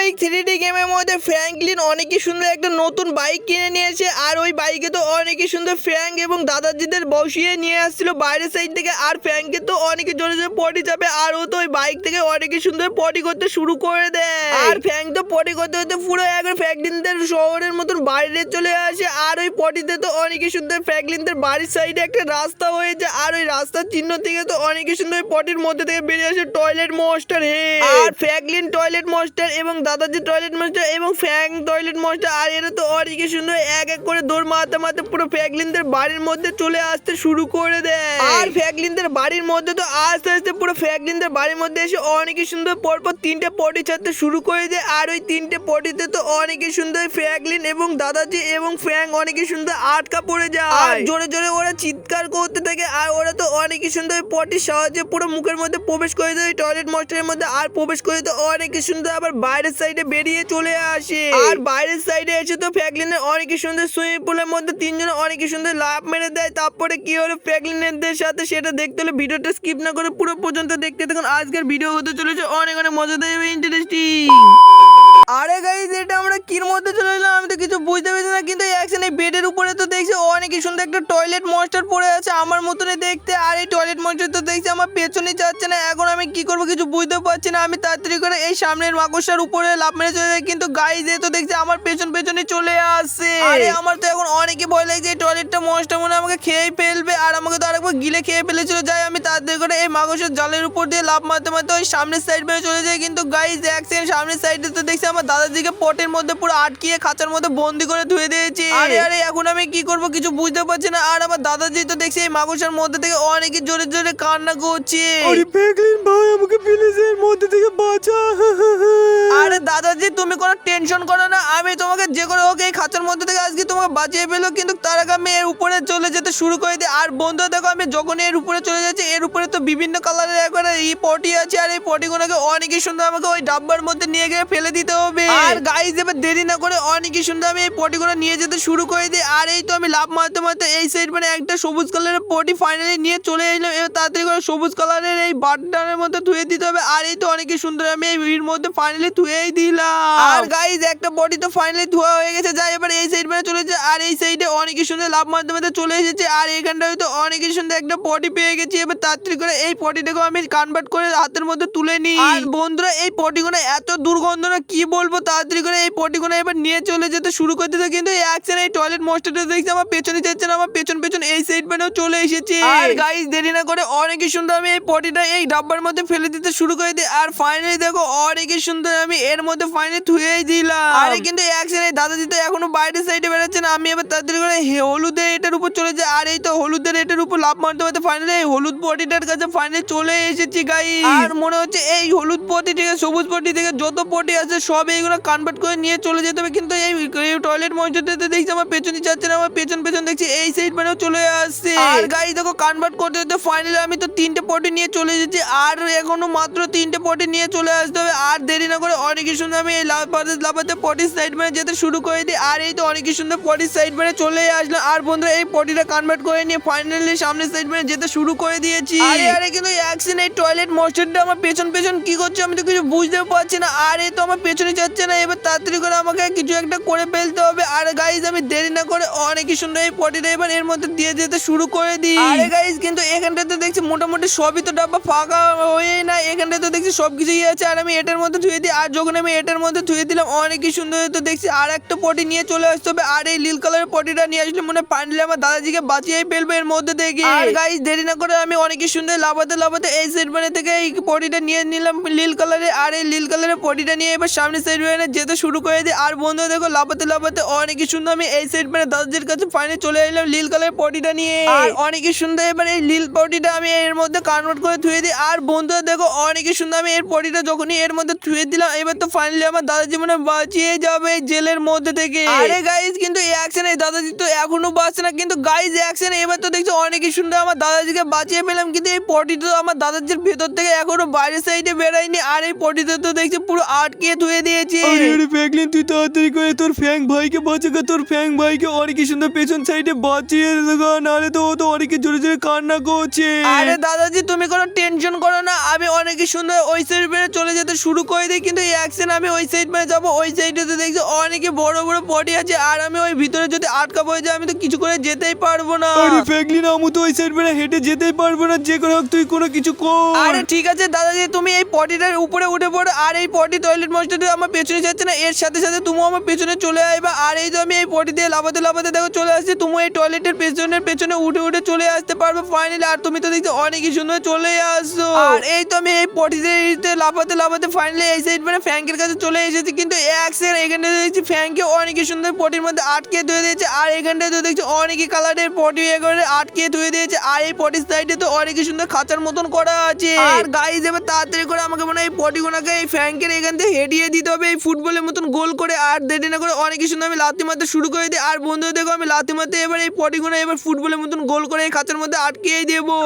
এই 3D গেমের মধ্যে ফ্র্যাঙ্কলিন অনেকই সুন্দর একটা নতুন বাইক কিনে নিয়েছে। আর ওই বাইকে তো অনেকই সুন্দর ফ্র্যাঙ্ক এবং দাদাজিদের বসিয়ে নিয়ে আসছিল বাইরের সাইড থেকে। আর ফ্র্যাঙ্কের তো অনেকে জোরে জোরে পটি চাপে, আর ও তো ওই বাইক থেকে অনেকই সুন্দর পটি করতে শুরু করে দেয়। আর ফ্র্যাঙ্ক তো পটি করতে করতে পুরো একবার ফ্র্যাঙ্কলিনদের শহরের মতন বাইরে চলে আসে। আর ওই পটিতে তো অনেকই সুন্দর ফ্র্যাঙ্কলিনদের বাড়ির সাইডে একটা রাস্তা হয়েছে। আর ওই রাস্তার চিহ্ন থেকে তো অনেকই সুন্দর পটির মধ্যে থেকে বেরিয়ে আসে টয়লেট মনস্টার হেড। আর ফ্র্যাঙ্কলিন টয়লেট মনস্টার এবং দাদাজি টয়লেট মনস্টার এবং ফ্র্যাঙ্ক টয়লেট মনস্টার, আর এরা তো অনেকই সুন্দর এক এক করে দৌড় মারতে মারতে পুরো ফ্র্যাঙ্কলিনদের বাড়ির মধ্যে চলে আসতে শুরু করে দেয়। আর ফ্র্যাঙ্কলিনদের বাড়ির মধ্যে তো আস্তে আস্তে পুরো ফ্র্যাঙ্কলিনদের বাড়ির মধ্যে এসে অনেকই সুন্দর পরপর তিনটে পটি ছাড়তে শুরু করে দেয়। আর ওই তিনটে পটিতে তো অনেকই সুন্দর ফ্র্যাঙ্কলিন এবং দাদাজি এবং ফ্র্যাঙ্ক অনেকই সুন্দর আটকা পড়ে যায়। আর জোরে জোরে ওরা চিৎকার করতে থাকে। আর ওরা তো অনেকই সুন্দর পটির সাহায্যে পুরো মুখের মধ্যে প্রবেশ করে দেয় টয়লেট মনস্টারের মধ্যে। আর প্রবেশ করে তো অনেকই সুন্দর আবার বাইরের সাইডে বেরিয়ে চলে আসে। আর বাইরের সাইডে এসে তো ফ্র্যাঙ্কলিনের অনেকই সুন্দর সুইমিং পুলের মধ্যে তিনজন অনেকই সুন্দর লাফ মেরে দেয়। তারপরে কি হলো ফ্র্যাঙ্কলিনদের সাথে সেটা দেখতে হলে ভিডিওটা স্কিপ না করে পুরো পর্যন্ত দেখতে থাকুন। আজকের ভিডিও হতে চলেছে অনেক অনেক মজাদার এবং ইন্টারেস্টিং। আরে গাইস, এটা আমরা কির মধ্যে চলে এলাম আমি তো কিছু বুঝতে পারছি না। কিন্তু এই বেডের উপরে তো দেখছি অনেকই সুন্দর একটা টয়লেট মনস্টার পড়ে আছে আমার মতনই দেখতে। আর এই টয়লেট মনস্টার তো দেখছি আমার পেছনে যাচ্ছে না। এখন আমি কি করবো কিছু বুঝতে পারছি না। আমি তাড়াতাড়ি করে এই সামনের মাকড়সার উপরে লাফ মেরে চলে যাই, কিন্তু গাইস এ তো দেখছি আমার পেছনে চলে আসছে। আরে আমার তো এখন অনেকই ভয় লাগছে এই টয়লেটটা মনস্টার মনে হয় আমাকে খেয়ে ফেলবে। আর আমাকে তো আরেকবার গিলে খেয়ে ফেলেছিল। যাই আমি তাড়াতাড়ি করে এই মাকড়সার জালের উপর দিয়ে লাফ মারতে মারতে ওই সামনের সাইড মেরে চলে যাই। কিন্তু গাইস এক সেকেন্ড, সামনের সাইডে তো দেখছি আমার দাদাজিকে পটের মধ্যে পুরো আটকিয়ে খাঁচার মধ্যে বন্দি করে ধুয়ে দিয়েছে। আরে আরে এখন আমি কি করব কিছু বুঝতে পারছি না। আর আমার দাদাজি তো দেখছি এই মাকড়সার মধ্যে থেকে অনেকই জোরে জোরে কান্না করছে। আরে ফ্র্যাঙ্কলিন ভাই, আমাকে প্লিজ এর মধ্যে থেকে বাঁচা। আরে দাদাজি তুমি কোনো টেনশন করো না, আমি তোমাকে যে করে হোক এই খাঁচার মধ্যে থেকে আজকে তোমাকে বাঁচিয়ে ফেলো। কিন্তু তার আগে আমি এর উপরে চলে যেতে শুরু করে দিই। আর বন্ধু দেখো আমি যখন এর উপরে চলে যাচ্ছি, এর উপরে তো বিভিন্ন কালারের একবারে এই পটি আছে। আর এই পটিগুলোকে অনেকই সুন্দর আমাকে ওই ডাব্বার মধ্যে নিয়ে গিয়ে ফেলে দিতে হবে। আর গাইস এবার দেরি না করে অনেকই সুন্দর আমি এই পটিগুলো নিয়ে যেতে শুরু করে দিই। আর এই তো আমি লাফ মারতে মারতে এই সাইড মানে একটা সবুজ কালারের পটি ফাইনালি নিয়ে চলে এলাম। এবার তাড়াতাড়ি করে সবুজ কালারের এই বাটনের মধ্যে ধুয়ে দিতে হবে। আর এই তো অনেকই সুন্দর আমি এই ভিড় মধ্যে ফাইনালি ধুয়েই দিলাম। আর গাইস একটা পটি তো ফাইনালি ধোয়া হয়ে গেছে। যাই এবার এই সাইড মানে চলে যায়। আর এই সাইডে অনেকই সুন্দর লাফ মারতে মারতে চলে এসেছে। আর এখানটায় তো অনেকই সুন্দর একটা পটি পেয়ে গেছি। এবার তাড়াতাড়ি করে এই পটিটাকে আমি কনভার্ট করে হাতের মধ্যে তুলে নিই। আর বন্ধুরা এই পটিগুলো এত দুর্গন্ধ না কি বলবো। তাড়াতাড়ি করে এই পটিগুলো এবার নিয়ে চলে যেতে শুরু করে দিতে, কিন্তু অ্যাকশন এই টয়লেট মনস্টারটা দেখছি আমার পেছনে যাচ্ছে না, আমার পেছন এই সাইড মানেও চলে এসেছে। আর গাইস দেরি না করে অনেকই সুন্দর আমি এই পটিটা এই ডাব্বার মধ্যে ফেলে দিতে শুরু করে দিই। আর ফাইনালি দেখো অনেকই সুন্দর আমি এর মধ্যে ফাইনালি ধুয়েই দিলাম। আরে কিন্তু অ্যাকশন এই দাদাজি তো এখনো বাইরের সাইডে বেরোচ্ছে না। আমি এবার তাড়াতাড়ি করে হলুদের এটার উপর চলে যাই। আর এই তো হলুদের এটার উপর লাফ মারতে মারতে ফাইনালি এই হলুদ পটিটার কাছে ফাইনালি চলে এসেছি গাইস। আর মনে হচ্ছে এই হলুদ পটি থেকে সবুজ পটি থেকে যত পটি আছে সব এইগুলো কনভার্ট করে নিয়ে চলে যেতে হবে। কিন্তু এই টয়লেট মনস্টারটাতে দেখছি আমার পেছনে যাচ্ছে না, আমার পেছন দেখছি এই সাইড মানেও চলে আসছে। আর গাইস দেখো কনভার্ট করতে করতে ফাইনালি আমি তো তিনটে পটি নিয়ে চলে এসেছি। আর এখনো মাত্র তিনটে পটি নিয়ে চলে আসতে হবে। আর দেরি না করে অনেকই সুন্দর আমি এই লাফাতে পটির সাইড মানে যেতে শুরু করে দিই। আর এই তো অনেকই সুন্দর পটির সাইড মানে চলে আসলো। আর বন্ধুরা এই পটিটা কনভার্ট করে নিয়ে ফাইনালি সামনের সাইড মানে যেতে শুরু করে দিয়েছি। আরে কিন্তু অ্যাকশন এই টয়লেট মনস্টারটা আমার পেছন কি করছে আমি তো কিছু বুঝতে পারছি না। আর এই তো আমার পেছনে যাচ্ছে না। এবার তাড়াতাড়ি করে আমাকে কিছু একটা করে ফেলতে হবে। আর গাইস আমি দেরি না করে অনেকই সুন্দর এই পটিটা এবার এর মধ্যে দিয়ে যেতে শুরু করে দিই। আরে গাইস কিন্তু এখানটাতে দেখছি মোটামুটি সবই তো ডাব্বা ফাঁকা হয়ে না, এখানটাতে তো দেখছি সবকিছুই আছে। আর আমি এটার মধ্যে ধুয়ে দিই। আর যখন আমি এটার মধ্যে ধুয়ে দিলাম অনেকই সুন্দর তো দেখছি আর একটা পটি নিয়ে চলে আসতে হবে। আর এই নীল কালারের পটিটা নিয়ে আসলে মনে ফাইনালি আমার দাদাজিকে বাঁচিয়ে ফেলবে এর মধ্যে থেকে। আর গাইস দেরি না করে আমি অনেকই সুন্দর লাফাতে এই সাইড মানে থেকে এই পটিটা নিয়ে নিলাম নীল কালারের। আর এই নীল কালারের পটিটা নিয়ে এবার সামনে সাইড মানে যেতে শুরু করে দিই। আর বন্ধু দেখো লাফাতে অনেকই সুন্দর আমি এই সাইড মানে দাদাজির কাছে ফাইনালি চলে এলাম নীল কালারের পটিটা নিয়ে। আর অনেকই সুন্দর এবার এই নীল পটিটা আমি এর মধ্যে কনভার্ট করে ধুয়ে দিই। আর বন্ধু দেখো অনেকই সুন্দর আমি এর পটিটা যখনই এর মধ্যে ধুয়ে দিলাম এবার তো ফাইনালি আমার দাদাজি মানে বাঁচিয়ে যাবে জেলের মধ্যে থেকে। আরে গাইস কিন্তু এই অ্যাকশনে দাদাজি তো এখনো বাঁচছে না। কিন্তু গাইস অ্যাকশনে এবার তো দেখছি অনেকই সুন্দর আমার দাদাজিকে বাঁচিয়ে পেলাম। কিন্তু এই পটিটা তো আমার দাদাজির ভেতর থেকে এখনো বাইরের সাইডে বেরায়নি। আর এই পটিতে তো দেখছি পুরো আটকে ধুয়ে দিয়েছি। আরে ফ্র্যাঙ্কলিন তুই তাড়াতাড়ি করে তোর ফ্র্যাঙ্ক ভাইকে বাঁচাগা, তোর ফ্র্যাঙ্ক ভাইকে অনেকই সুন্দর পেছন সাইডে বাঁচিয়ে দেগা, নাহলে তো ও তো অনেকে জোরে জোরে কান্না করছে। আরে দাদাজি তুমি কোনো টেনশন করো না, আমি অনেকই সুন্দর ওই সাইড চলে যেতে শুরু করে দিই। কিন্তু এই অ্যাকশন আমি ওই সাইড মানে যাবো। ওই সাইডে তো দেখছি অনেকে বড় বড় পটি আছে, আর আমি ওই ভিতরে যদি আটকা পড়ে যাই আমি তো কিছু করে যেতেই পারবো না। আরে ফ্র্যাঙ্কলিন আমু তো ওই সাইড বেড়ে হেঁটে যেতেই পারবো না, যে করে হোক তুই কোনো কিছু কর। আরে ঠিক আছে দাদাজি, তুমি এই পটিটার উপরে উঠে পড়ো, আর এই পটি টয়লেট মশটা আমার পেছনে যাচ্ছে না, এর সাথে সাথে তুমিও আমার পেছনে চলে আসবে। আর এই তো আমি এই পটি দিয়ে লাফাতে লাফাতে দেখো চলে আসছি, তুমি এই টয়লেটের পেছনে উঠে উঠে চলে আসতে পারবে ফাইনালি। আর তুমি তো দেখছি অনেকই সুন্দর চলে আসছো। আর এই তো আমি এই পটিতে লাফাতে লাফাতে ফাইনালি এই সাইড মানে ফ্যাঙ্কের কাছে চলে এসেছি, কিন্তু এক সেকেন্ড এখানে দেখছি ফ্যাঙ্কে অনেকই সুন্দর পটির মধ্যে আটকে ধুয়ে দিয়েছে। আর এখানটায় তো দেখছি অনেকই কালারের পটি এখানে আটকে ধুয়ে দিয়েছে। আর এই পটির সাইডে তো অনেকই সুন্দর খাঁচার মতন করা আছে। আর গাইজ এবার তাড়াতাড়ি করে আমাকে মনে হয় এই পটিগুলোকে এই ফ্যাঙ্কের এখান থেকে হেঁটিয়ে দিতে হবে এই ফুটবলের মতন গোল করে। আর দেরি না করে অনেকই সুন্দর আমি লাথি মারতে শুরু করে দিই। আর বন্ধু দেখো আমি লাথি মারতে এবার এই পটিগুলো এবার ফুটবলের মতন গোল করে এই খাঁচার মধ্যে আটকে দেবো।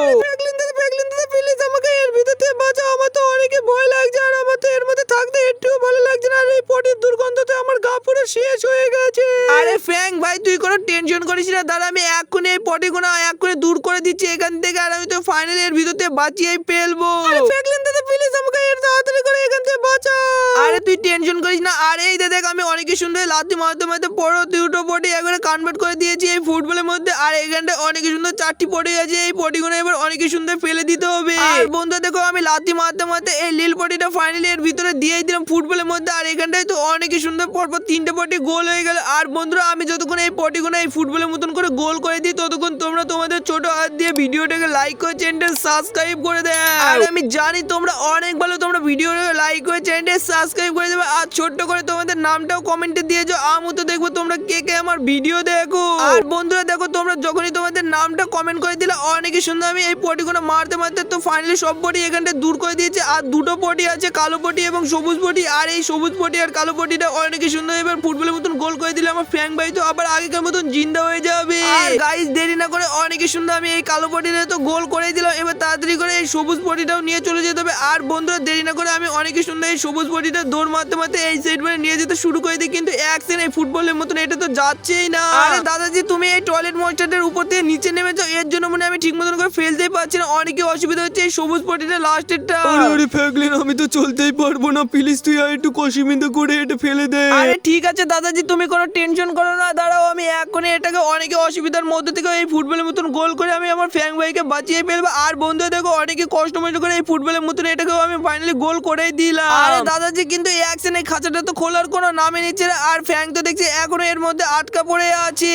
প্লিজ আমাকে এর ভিতর থেকে বাঁচাও, আমার তো অনেকে ভয় লাগছে, আর আমার তো এর মধ্যে থাকতে একটুও ভালো লাগছে না। আর এই পটির দুর্গন্ধতে আমার গা পুরো শেষ হয়ে গেছে। আরে ফ্যাং ভাই তুই কোনো টেনশন করিস না, দাদা আমি এক্ষুনি এই পটিগুলো এক্ষুনি দূর করে দিচ্ছি এখান থেকে। আর আমি তো ফাইনালি এর ভিতর থেকে বাঁচিয়েই ফেলবো। ফ্র্যাঙ্কলিন দাদা প্লিজ আমাকে এর তাড়াতাড়ি করে এখান থেকে বাঁচাও। আরে তুই টেনশন করিস না। আর এই দেখ আমি অনেকই সুন্দর লাথি মারতে মারতে পড়ো দুটো পটি একবারে কনভার্ট করে দিয়েছি এই ফুটবলের মধ্যে। আর এখানটায় অনেকই সুন্দর 4টি পটি আছে, এই পটিগুলো এবার অনেকই সুন্দর ফেলে দিতে হবে। আর বন্ধু দেখো আমি লাথি মারতে মারতে এই নীল পটিটা ফাইনালি এর ভিতরে দিয়েই দিলাম ফুটবলের মধ্যে। আর এখানটায় তো অনেকই সুন্দর পরপর 3টে পটি গোল হয়ে গেল। আর বন্ধুরা আমি যতক্ষণ এই পটিগুলো এই ফুটবলের মতন করে গোল করে দিই ততক্ষণ তোমরা তোমাদের ছোট হাত দিয়ে ভিডিওটাকে লাইক করে চ্যানেল সাবস্ক্রাইব করে দেয়। আর আমি জানি তোমরা অনেক ভালো, তোমরা ভিডিওটাকে লাইক করে চ্যানেল সাবস্ক্রাইব করে দেবে। আর ছোট্ট করে তোমাদের নামটাও কমেন্টে দিয়ে যাও, আমি তো দেখবো তোমরা কে কে আমার ভিডিও দেখো। আর বন্ধুরা দেখো তোমরা যখনই তোমাদের নামটা কমেন্ট করে দিলে অনেকই সুন্দর আমি এই পটিগুলো মারতে মারতে তো ফাইনালি সব পটি এখানটা দূর করে দিয়েছে। আর দুটো পটি আছে, কালো পটি এবং সবুজ পটি। আর এই সবুজ পটি আর কালো পটিটা অনেকই সুন্দর এবার ফুটবলের মতন গোল করে দিলে আমার ফ্র্যাঙ্ক ভাই তো আবার আগেকার মতন জিন্দা হয়ে যাবে। আর গাইস দেরি না করে অনেকই সুন্দর আমি এই কালো পটিটা তো গোল করে দিলাম, এবার তাড়াতাড়ি করে এই সবুজ পটিটাও নিয়ে চলে যেতে হবে। আর বন্ধুরা দেরি না করে আমি অনেকই সুন্দর এই সবুজ পটিটা দৌড় মারতে মারতে এই সাইড মানে নিয়ে যেতে শুরু করে দিই, কিন্তু এক সেকেন্ড এই ফুটবলের মতন এটা তো যাচ্ছেই না। আরে দাদাজি তুমি এই টয়লেট মনস্টারটার উপর থেকে নিচে নেমেছো, এর জন্য মানে আমি ঠিক মতন করে ফেলতেই পারছি না, অনেকই অসুবিধা হচ্ছে এই সবুজ পটিটা লাস্টেরটা। আরে ফ্র্যাঙ্কলিন আমি তো চলতেই পারবো না, প্লিজ তুই আর একটু কষিমিন্দু করে এটা ফেলে দে। আরে ঠিক আছে দাদাজি তুমি কোনো টেনশন করো না, দাঁড়াও আমি এখনই এটাকে অনেকে অসুবিধার মধ্যে থেকে এই ফুটবলের মতন গোল করে আমি আমার ফ্র্যাঙ্ক ভাইকে বাঁচিয়ে ফেলবো। আর বন্ধু দেখো অনেকে কষ্ট মষ্ট করে এই ফুটবলের মতন এটাকেও আমি ফাইনালি গোল করেই দিলাম। আরে দাদাজি কিন্তু এই অ্যাকশন এই খাঁচাটা তো খোলার কোনো নামই নিচ্ছে না, আর ফ্র্যাঙ্ক তো দেখছি এখনো এর মধ্যে আটকা পড়ে আছে।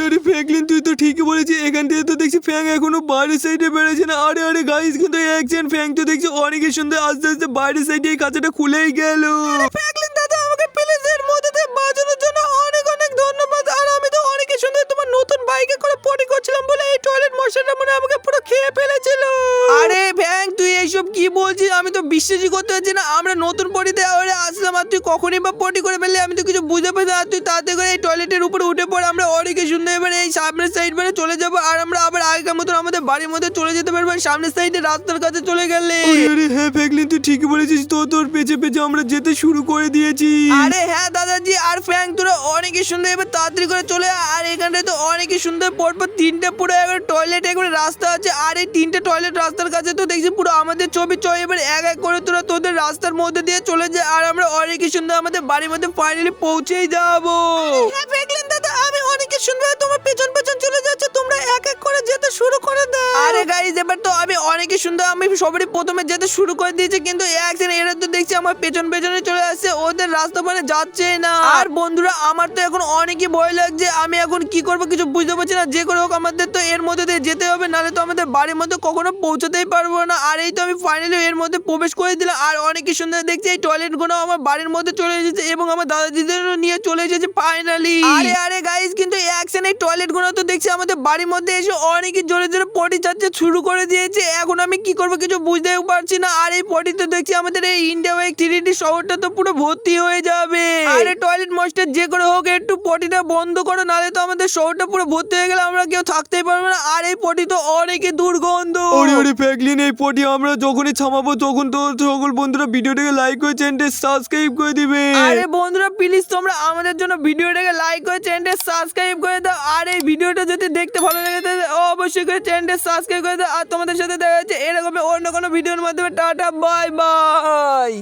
আরে ফ্র্যাঙ্কলিন তুই তো ঠিকই বলেছিস, এখান থেকে তো দেখছি ফ্র্যাঙ্ক এখনো বাইরের সাইডে বেড়েছে না। আরে গাইস কিন্তু একজন ফ্র্যাঙ্ক তো দেখছি অনেকের সুন্দর আস্তে আস্তে বাইরের সাইডে এই কাঁচাটা খুলেই গেল। ফ্র্যাঙ্কলিন দাদা আমাকে প্লিজ এর মধ্যে থেকে বাঁচানোর জন্য অনেক অনেক ধন্যবাদ। আর আমি তো অনেকের সুন্দর তোমার নতুন বাইকে করে পটি করছিলাম বলে এই টয়লেট মশাটা মনে আমাকে পুরো খেয়ে ফেলেছিল। আরে ফ্র্যাঙ্ক তুই এইসব কি বলছিস, আমি তো বিশ্বাসই করতে পারছি না, আমরা নতুন পটিতে আসলাম আর তুই কখনই বা পটি করে ফেললি, আমি তো কিছু বুঝতে পারছি না। তুই তাড়াতাড়ি করে এই টয়লেটের উপরে উঠে পড়ে আমরা অনেকে সুন্দর এবার এই সামনের সাইড মানে চলে যাবো। আর আমরা আবার আগেকার মতন আমাদের বাড়ির মধ্যে চলে যেতে পারবো সামনের সাইডে রাস্তার কাছে চলে গেলে। আরে হ্যাঁ ফ্র্যাঙ্কলিন তুই ঠিকই বলেছিস, তোর পেছে পেছে আমরা যেতে শুরু করে দিয়েছি। আরে হ্যাঁ দাদাজি, আর ফ্র্যাঙ্ক তোরা অনেকই সুন্দর এবার তাড়াতাড়ি করে চলে আয়। আর এখানটায় তো অনেকই সুন্দর পরপর 3টে পুরো একবার টয়লেট একবারে রাস্তা আছে। আর এই 3টে টয়লেট রাস্তার কাছে তো দেখছি পুরো আমাদের ছবি এবার এক এক করে তোরা তোদের রাস্তার মধ্যে দিয়ে চলে যায়। আর আমরা অনেকই সুন্দর আমাদের বাড়ির মধ্যে ফাইনালি পৌঁছেই যাবো। দাদা আমি অনেকই সুন্দর তোমার পেছন পেছন চলে যাচ্ছে, তোমরা এক এক করে যেতে শুরু করে দাও। আরে গাইস এবার তো আমি অনেকই সুন্দর আমি সবারই প্রথমে যেতে শুরু করে দিয়েছি, কিন্তু একজন এরা তো দেখছি আমার পেছন পেছনে চলে আসছে, ওদের রাস্তা মানে যাচ্ছে না। আর বন্ধুরা আমার তো এখন অনেকই ভয় লাগছে, আমি এখন কি করবো কিছু বুঝতে পারছি না। যে করে হোক আমাদের তো এর মধ্যে দিয়ে যেতে হবে, নাহলে তো আমাদের বাড়ির মধ্যে কখনো পৌঁছাতেই পারবো না। আর এই তো আমি ফাইনালি এর মধ্যে প্রবেশ করে দিলাম। আর অনেকই সুন্দর দেখছি এই টয়লেট গুলো আমার বাড়ির মধ্যে চলে এসেছে এবং আমার দাদাজিদেরও নিয়ে চলে এসেছে ফাইনালি। আরে গাইস কিন্তু অ্যাকশন এই টয়লেট গুলো তো দেখছি আমাদের বাড়ির মধ্যে এসে অনেকই জোরে জোরে পটি চাচ্ছে শুরু করে দিয়েছে। এখন আমি কি করবো কিছু বুঝতেও পারছি না। আর এই পটি তো দেখছি আমাদের এই ইন্ডিয়া ওয়েক 3D শহরটা তো পুরো ভর্তি হয়ে যাবে। আরে টয়লেট মাস্টার যে করে হোক একটু পটিটা বন্ধ করো, নাহলে তো আমাদের শহরটা পুরো ভর্তি হয়ে গেলে আমরা কেউ থাকতেই পারবো না। আর এই পটি তো অনেকই দুর্গন্ধ। আরে ফ্র্যাঙ্কলিন এই পটি আমরা যখনই থামাবো তখন তো সকল বন্ধুরা ভিডিওটাকে লাইক করে চ্যানেলটা সাবস্ক্রাইব করে দিবে। আরে বন্ধুরা প্লিজ তোমরা আমাদের জন্য ভিডিওটাকে লাইক করে চ্যানেলটা সাবস্ক্রাইব করে দাও। আর এই ভিডিওটা যদি দেখতে ভালো লাগে তাহলে অবশ্যই করে চ্যানেলটা সাবস্ক্রাইব করে দাও। আর তোমাদের সাথে দেখা যাচ্ছে এরকম অন্য কোনো ভিডিওর মাধ্যমে। Tata bye bye.